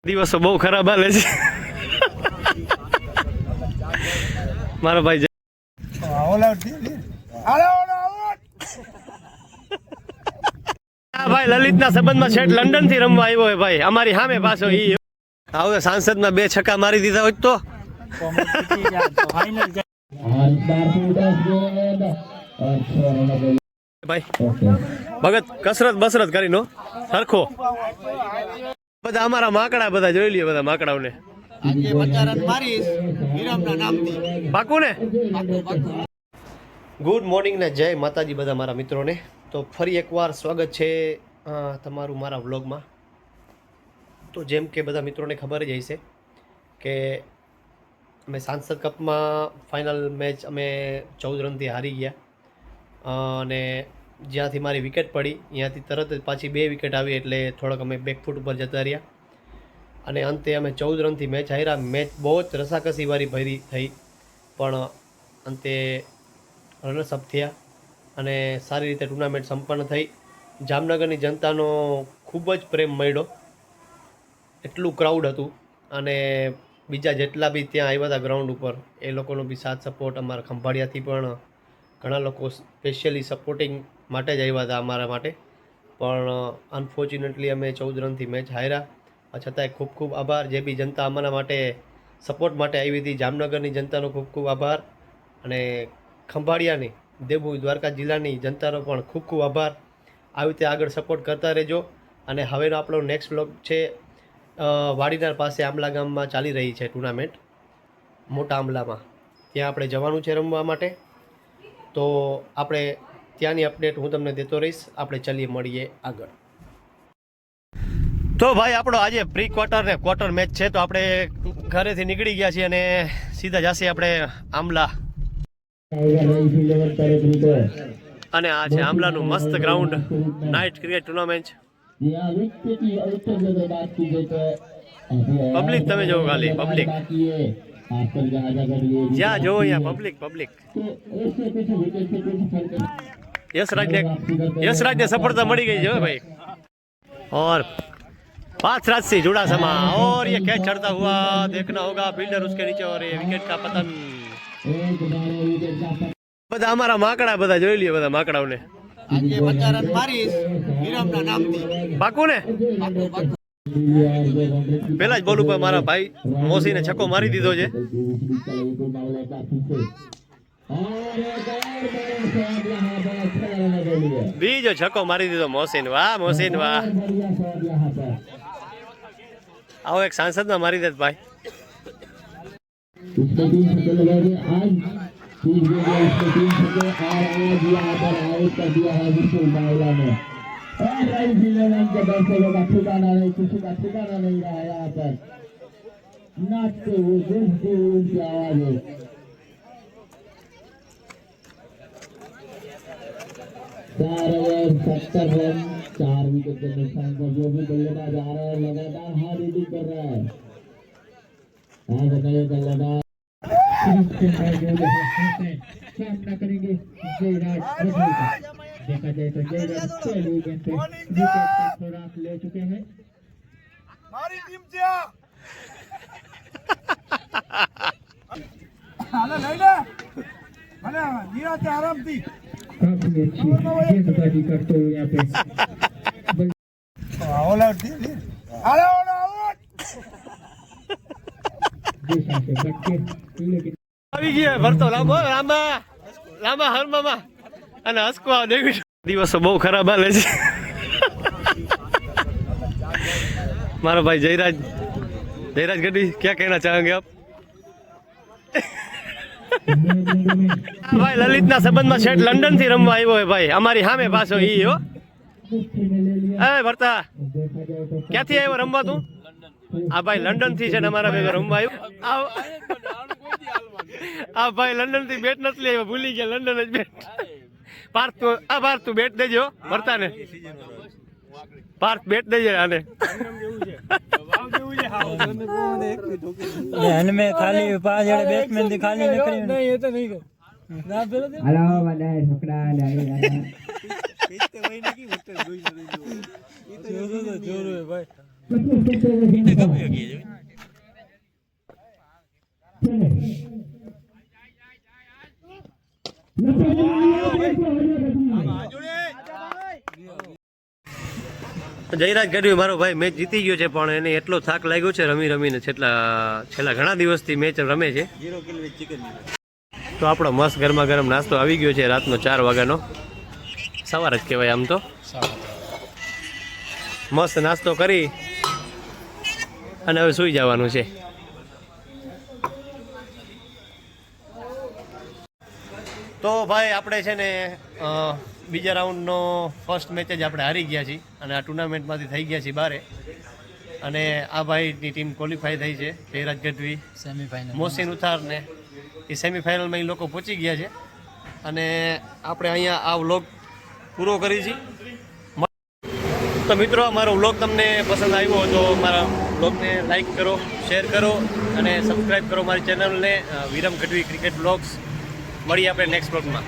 દિવસો બહુ ખરાબ હાલે છે મારો ભાઈ ભાઈ લલિતના સંબંધમાં શેઠ લંડન થી રમવા આવ્યો હોય ભાઈ અમારી સામે પાછો ઈ હવે સાંસદમાં 2 છક્કા મારી દીધા હોય તો ભાઈ ભગત કસરત બસરત કરીને સરખો બધા અમારા માકડા બધા જોઈ લઈએ બધા માકડાઓને પાકું ને ગુડ મોર્નિંગ ને જય માતાજી બધા મારા મિત્રોને તો ફરી એકવાર સ્વાગત છે તમારું મારા વ્લોગમાં. તો જેમ કે બધા મિત્રોને ખબર જ હશે કે અમે સાંસદ કપમાં ફાઇનલ મેચ અમે 14 રનથી હારી ગયા અને જ્યાંથી મારી વિકેટ પડી ત્યાંથી તરત જ પાછી 2 વિકેટ આવી એટલે થોડોક અમે બેકફૂટ ઉપર જતા રહ્યા અને અંતે અમે 14 રનથી મેચ હાર્યા. મેચ બહુ જ રસાકસીવાળી ભરી થઈ પણ અંતે રનર્સઅપ થયા અને સારી રીતે ટુર્નામેન્ટ સંપન્ન થઈ. જામનગરની જનતાનો ખૂબ જ પ્રેમ મળ્યો, એટલું ક્રાઉડ હતું અને બીજા જેટલા બી ત્યાં આવ્યા હતા ગ્રાઉન્ડ ઉપર એ લોકોનો બી સાથ સપોર્ટ અમારા ખંભાળિયાથી પણ ઘણા લોકો સ્પેશિયલી સપોર્ટિંગ માટે જ આવ્યા હતા અમારા માટે. પણ અનફોર્ચ્યુનેટલી અમે 14 રનથી મેચ હાર્યા. છતાંય ખૂબ ખૂબ આભાર જે બી જનતા અમારા માટે સપોર્ટ માટે આવી હતી. જામનગરની જનતાનો ખૂબ ખૂબ આભાર અને ખંભાળિયાની દેવભૂમિ દ્વારકા જિલ્લાની જનતાનો પણ ખૂબ ખૂબ આભાર. આવી રીતે આગળ સપોર્ટ કરતા રહેજો. અને હવેનો આપણો નેક્સ્ટ વ્લોગ છે વાડીનાર પાસે આંબલા ગામમાં ચાલી રહી છે ટુર્નામેન્ટ મોટા આંબલામાં, ત્યાં આપણે જવાનું છે રમવા માટે. તો આપણે ત્યાંની અપડેટ હું તમને દેતો રહીશ. આપણે ચલીએ મળીએ આગળ. તો ભાઈ આપણો આજે પ્રી ક્વાર્ટર ને ક્વાર્ટર મેચ છે તો આપણે ઘરેથી નીકળી ગયા છીએ અને સીધા જશે આપણે આંબલા. અને આ છે આંબલાનું મસ્ત ground, night cricket tournament. Public તમે જોવો ખાલી, પબ્લિક જ્યાં જોવો અહીંયા પબ્લિક. યશરાજને સફળતા મળી ગઈ છે ભાઈ. और 5 रात से जुड़ा समा और ये कैच चढ़ता हुआ देखना होगा, फील्डर उसके नीचे और ये विकेट का पतन. બધા અમારા માકડા બધા જોઈ લઈએ બધા માકડાઓને. પાકું ને પેલા જ બોલ ઉપર મારા ભાઈ મોસીને છક્કો મારી દીધો છે. બીજો છક્કો મારી દીધો મોસીન. વાહ મોસીન વાહ. આવો એક સાંસદમાં મારી દે ભાઈ. चार ओवर 70 रन, 4 विकेट के नुकसान पर जो भी बल्लेबाज आ रहा है लगातार हार्ड हिटिंग कर रहा है. बताइए बल्लेबाज सामना करेंगे जयराज रजनी का. देखा जाए तो जयराज पहले विकेट पे विकेट का खुराक ले चुके हैं. મારી ટીમ છે હાલે લઈ લે મને નિરાતે આરામથી. काफी अच्छी गेंदबाजी करते हुए यहाँ पे ઓલ આઉટ દે હાલે ઓલ આઉટ આવી ગયા ભરતો લાંબા હરમામાં અને હસકવા દેવી. દિવસો બહુ ખરાબ હાલે છે મારો ભાઈ જયરાજ ગઢવી. क्या कहना चाहेंगे आप? ભાઈ લલિતના સંબંધમાં શેઠ લંડન થી રમવા આવ્યો હોય ભાઈ અમારી સામે પાછો ઈ હો. એ ભરતા ક્યાંથી આવ્યો રમવા તું? આ ભાઈ લંડન થી છે ને અમારા ભેગો રમવા આવ્યો. આ ભાઈ લંડન થી બેટ નથી લઈ આવ્યો, ભૂલી ગયા લંડન જ બેટ. પાર્થ તું બેટ દેજો ભરતા ને. પાર્થ બેટ દેજે આને. હનમે ખાલી પાંચ જણે બેટ્સમેન થી ખાલી નીકળ્યું નહીં એ તો નહીં હાલો બધા છોકરા જયરાજ ગઢવી મારો ભાઈ મેચ જીતી ગયો છે, પણ એને એટલો થાક લાગ્યો છે રમી રમીને, છેલ્લા ઘણા દિવસથી મેચ રમે છે. તો આપણો મસ્ત ગરમા ગરમ નાસ્તો આવી ગયો છે રાતનો 4 વાગ્યાનો, સવાર જ કહેવાય આમ તો. મસ્ત નાસ્તો કરી અને હવે સૂઈ જવાનું છે. તો ભાઈ આપણે છે ને બીજા રાઉન્ડનો ફર્સ્ટ મેચ જ આપણે હારી ગયા છીએ અને આ ટુર્નામેન્ટમાંથી થઈ ગયા છીએ બારે. અને આ ભાઈની ટીમ ક્વોલિફાય થઈ છે, જયરાજ ગઢવી, સેમીફાઇનલ મોહસિન ઉતારને એ સેમીફાઇનલમાં એ લોકો પહોંચી ગયા છે. અને આપણે અહીંયા આ વ્લોગ પૂરો કરી છીએ. તો મિત્રો, મારો વ્લોગ તમને પસંદ આવ્યો તો મારા વ્લોગને લાઈક કરો, શેર કરો અને સબસ્ક્રાઈબ કરો મારી ચેનલને, વિરમ ગઢવી ક્રિકેટ વ્લોગ્સ. મળીએ આપણે નેક્સ્ટ વ્લોગમાં.